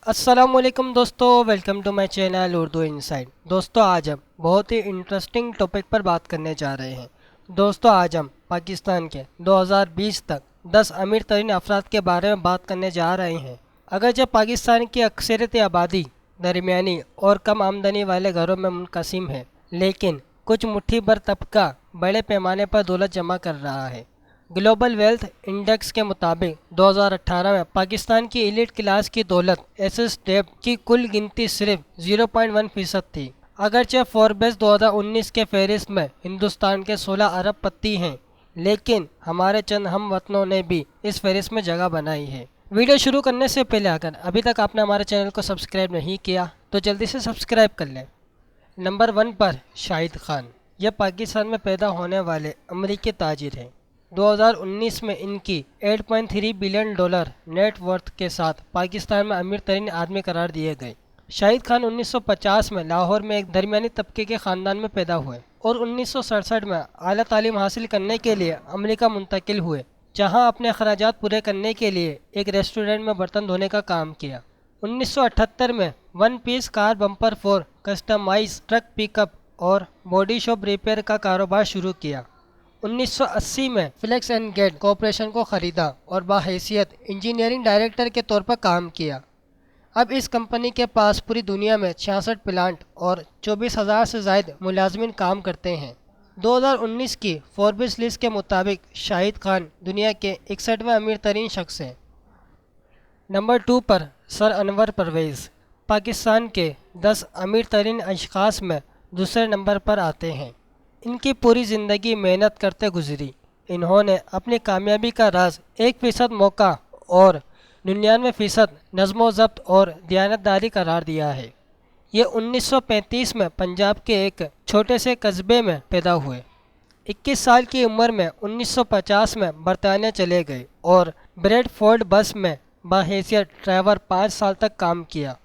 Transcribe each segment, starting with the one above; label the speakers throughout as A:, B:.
A: अस्सलाम वालेकुम दोस्तों, welcome to my channel Urdu inside. दोस्तों आज हम बहुत ही इंटरेस्टिंग टॉपिक पर बात करने जा रहे हैं। दोस्तों आज हम पाकिस्तान के 2020 तक 10 अमीर तरीन अफराद के बारे में बात करने जा रहे हैं। अगर जब पाकिस्तान की अक्सरियत आबादी दरमियानी और कम आमदनी वाले घरों में मुनक़सिम है, लेकिन कुछ मुट्ठी भर तबका बड़े पैमाने पर दौलत जमा कर रहा है। ग्लोबल वेल्थ इंडेक्स के मुताबिक 2018 में पाकिस्तान की एलिट क्लास की दौलत एसेस डेब्ट की कुल गिनती सिर्फ 0.1% थी। अगरचे फोर्ब्स 2019 के फहरिस्त में हिंदुस्तान के 16 अरब पति हैं, लेकिन हमारे चंद हम वतनों ने भी इस फहरिस्त में जगह बनाई है। वीडियो शुरू करने से पहले अगर अभी तक आपने हमारे चैनल को सब्सक्राइब नहीं किया तो जल्दी से सब्सक्राइब कर लें। नंबर 1 पर शाहिद खान। यह पाकिस्तान में पैदा होने वाले अमरीकी ताजिर हैं। 2019 में इनकी 8.3 बिलियन डॉलर नेट वर्थ के साथ पाकिस्तान में अमीर तरीन आदमी करार दिए गए। शाहिद खान 1950 में लाहौर में एक दरमियानी तबके के ख़ानदान में पैदा हुए और 1967 में आला तालीम हासिल करने के लिए अमेरिका मुंतकिल हुए, जहां अपने अखराजात पूरे करने के लिए एक रेस्टोरेंट में बर्तन धोने का काम किया। 1978 में one piece car bumper for customise truck pickup और बॉडी शॉप रिपेयर का कारोबार शुरू किया। 1980 में फ्लेक्स एंड गेट कॉरपोरेशन को ख़रीदा और बाहैसियत इंजीनियरिंग डायरेक्टर के तौर पर काम किया। अब इस कंपनी के पास पूरी दुनिया में 66 प्लांट और 24,000 से ज़ायद मुलाजमिन काम करते हैं। 2019 की फोर्ब्स लिस्ट के मुताबिक शाहिद खान दुनिया के 61वें अमीर तरीन शख्स हैं। नंबर 2 पर सर अनवर परवेज़ पाकिस्तान के 10 अमीर तरीन अशख़ास में दूसरे नंबर पर आते हैं। इनकी पूरी ज़िंदगी मेहनत करते गुजरी। इन्होंने अपनी कामयाबी का राज 1% मौका और 99% नज़्म ज़ब्त और दयानतदारी करार दिया है। ये 1935 में पंजाब के एक छोटे से कस्बे में पैदा हुए। 21 साल की उम्र में 1950 में बरतानिया चले गए और ब्रेडफोर्ड बस में बाहैसियत ड्राइवर 5 साल तक काम किया।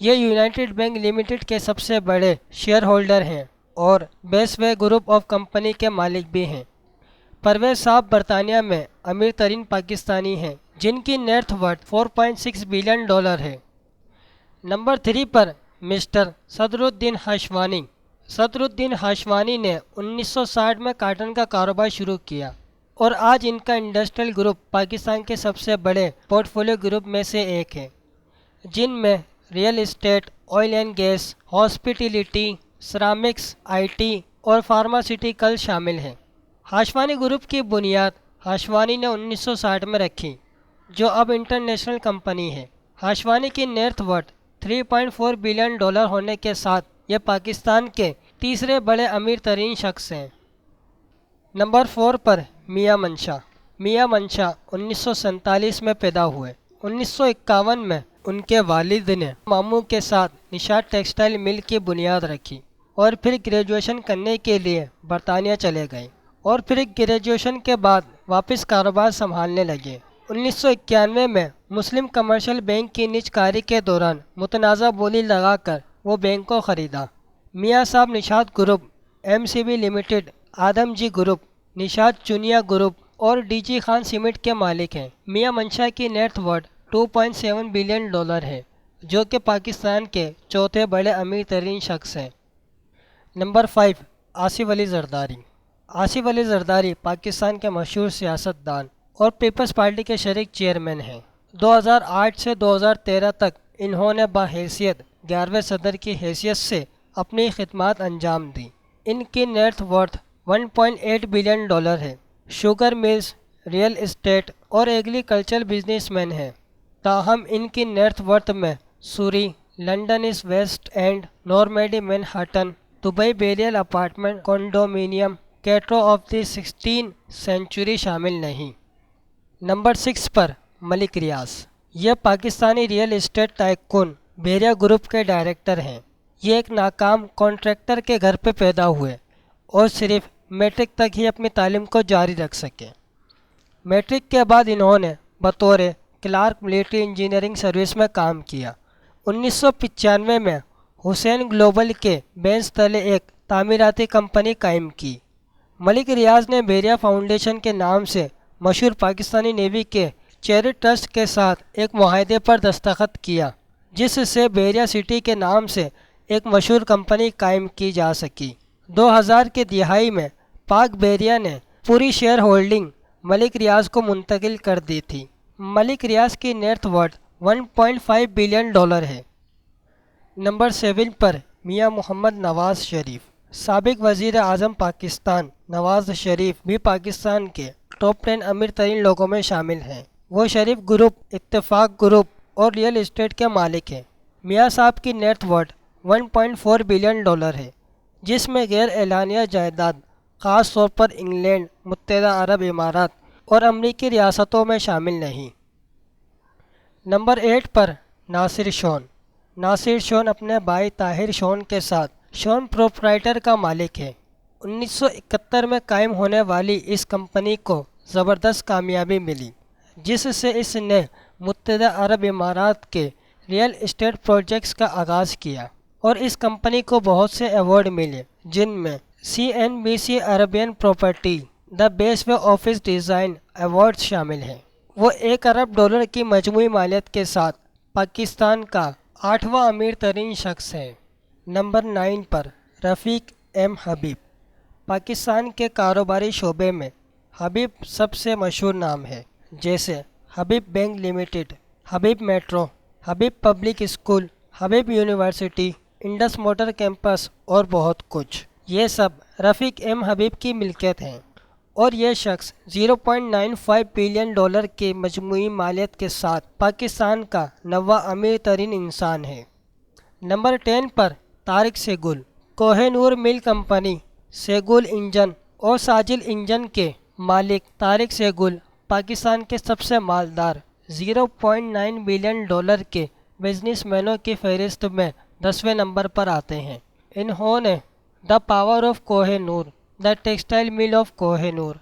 A: ये यूनाइटेड बैंक लिमिटेड के सबसे बड़े शेयर होल्डर हैं और बेसवे ग्रुप ऑफ कंपनी के मालिक भी हैं। परवेज़ साहब बरतानिया में अमीर तरीन पाकिस्तानी हैं, जिनकी नेट वर्थ 4.6 बिलियन डॉलर है। नंबर 3 पर मिस्टर सदरुद्दीन हाशवानी। सदरुद्दीन हाशवानी ने 1960 में काटन का कारोबार शुरू किया और आज इनका इंडस्ट्रियल ग्रुप पाकिस्तान के सबसे बड़े पोर्टफोलियो ग्रुप में से एक है, जिनमें real estate, oil and gas, hospitality, ceramics, IT और फार्मास्यूटिकल शामिल हैं। हाशवानी ग्रुप की बुनियाद हाशवानी ने 1960 में रखी, जो अब इंटरनेशनल कंपनी है। हाशवानी की नेट वर्थ 3.4 बिलियन डॉलर होने के साथ ये पाकिस्तान के तीसरे बड़े अमीर तरीन शख्स हैं। नंबर 4 पर मियां मंशा। मियां मंशा 1947 में पैदा हुए। 1951 में उनके वालिद ने मामू के साथ निशात टेक्सटाइल मिल की बुनियाद रखी और फिर ग्रेजुएशन करने के लिए बरतानिया चले गए और फिर ग्रेजुएशन के बाद वापस कारोबार संभालने लगे। 1991 में मुस्लिम कमर्शियल बैंक की निजकारी के दौरान मुतनाज़ा बोली लगाकर वो बैंक को ख़रीदा। मियां साहब Nishat group, MCB limited, Adamjee group, Nishat Chunian group और डीजी खान सीमेंट के मालिक हैं। मियां मंशा की नेट वर्थ 2.7 बिलियन डॉलर है, जो कि पाकिस्तान के चौथे बड़े अमीर तरीन शख्स हैं। नंबर 5 आसिफ अली जरदारी। आसिफ अली जरदारी पाकिस्तान के मशहूर सियासतदान और पीपल्स पार्टी के शरीक चेयरमैन हैं। 2008 से 2013 तक इन्होंने बाहैसियत 11वें सदर की हैसियत से अपनी खिदमत अंजाम दी। इनकी नेट वर्थ 1.8 बिलियन डॉलर है। शुगर मिल्स, रियल इस्टेट और एग्रीकल्चर बिजनेसमैन हैं। ताहम इनकी नेट वर्थ में सूरी, लंदन इस West End, Normandy Manhattan, Dubai बेरियल अपार्टमेंट कॉन्डोमिनियम, कैट्रो ऑफ द 16th सेंचुरी शामिल नहीं। नंबर 6 पर मलिक रियाज। यह Pakistani real estate tycoon Bahria group के डायरेक्टर हैं। ये एक नाकाम कॉन्ट्रैक्टर के घर पर पैदा हुए और सिर्फ मैट्रिक तक ही अपनी तालीम को जारी रख सके। मैट्रिक के बाद इन्होंने बतौर क्लार्क मिलिट्री इंजीनियरिंग सर्विस में काम किया। 1995 में हुसैन ग्लोबल के बेंच तले एक तामीराती कंपनी कायम की। मलिक रियाज ने बेरिया फाउंडेशन के नाम से मशहूर पाकिस्तानी नेवी के चैरिटी ट्रस्ट के साथ एक मुआहदे पर दस्तखत किया, جس سے بیریا سٹی کے نام سے ایک مشہور کمپنی قائم کی جا سکی۔ 2000 کے دہائی میں پاک بیریا نے پوری شیئر ہولڈنگ ملک ریاض کو منتقل کر دی تھی۔ ملک ریاض کی نیٹ ورتھ $1.5 بلین ہے۔ نمبر 7 پر میاں محمد نواز شریف۔ سابق وزیر اعظم پاکستان نواز شریف بھی پاکستان کے ٹاپ 10 امیر ترین لوگوں میں شامل ہیں۔ وہ شریف گروپ، اتفاق گروپ اور ریئل اسٹیٹ کے مالک ہیں۔ میاں صاحب کی نیٹ ورتھ $1.4 بلین ہے، جس میں غیر اعلانیہ جائیداد خاص طور پر انگلینڈ، متحدہ عرب امارات اور امریکی ریاستوں میں شامل نہیں۔ نمبر 8 پر ناصر شون۔ ناصر شون اپنے بھائی طاہر شون کے ساتھ شون پروپرائٹر کا مالک ہے۔ 1971 میں قائم ہونے والی اس کمپنی کو زبردست کامیابی ملی، جس سے اس نے متحدہ عرب امارات کے ریئل اسٹیٹ پروجیکٹس کا آغاز کیا، اور اس کمپنی کو بہت سے ایوارڈ ملے، جن میں CNBC Arabian property the best way office design awards شامل ہیں۔ وہ $1 ارب کی مجموعی مالیت کے ساتھ پاکستان کا 8واں امیر ترین شخص ہے۔ نمبر 9 پر رفیق ایم حبیب۔ پاکستان کے کاروباری شعبے میں حبیب سب سے مشہور نام ہے، جیسے حبیب بینک لمیٹڈ، حبیب میٹرو، حبیب پبلک اسکول، حبیب یونیورسٹی، انڈس موٹر کیمپس اور بہت کچھ۔ یہ سب رفیق ایم حبیب کی ملکیت ہیں، اور یہ شخص $0.95 بلین کی مجموعی مالیت کے ساتھ پاکستان کا 9واں امیر ترین انسان ہے۔ نمبر 10 پر طارق سیگل۔ کوہ نور مل کمپنی، سیگل انجن اور ساجل انجن کے مالک طارق سیگل پاکستان کے سب سے مالدار $0.9 بلین کے بزنس مینوں کی فہرست میں 10ویں نمبر پر آتے ہیں۔ انہوں نے the power of Koh Noor, the textile mill of Koh Noor,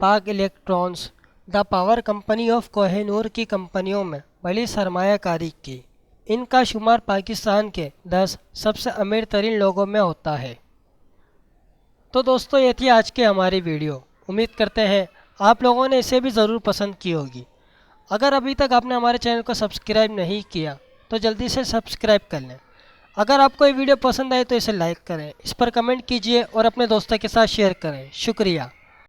A: پاک electrons, the power company of Koh Noor کی کمپنیوں میں بڑی سرمایہ کاری کی۔ ان کا شمار پاکستان کے 10 سب سے امیر ترین لوگوں میں ہوتا ہے۔ تو دوستو، یہ تھی آج کی ہماری ویڈیو۔ امید کرتے ہیں آپ لوگوں نے اسے بھی ضرور پسند کی ہوگی۔ اگر ابھی تک آپ نے ہمارے چینل کو سبسکرائب نہیں کیا تو جلدی سے سبسکرائب کر لیں۔ اگر آپ کو یہ ویڈیو پسند آئے تو اسے لائک کریں، اس پر کمنٹ کیجیے اور اپنے دوستوں کے ساتھ شیئر کریں۔ شکریہ۔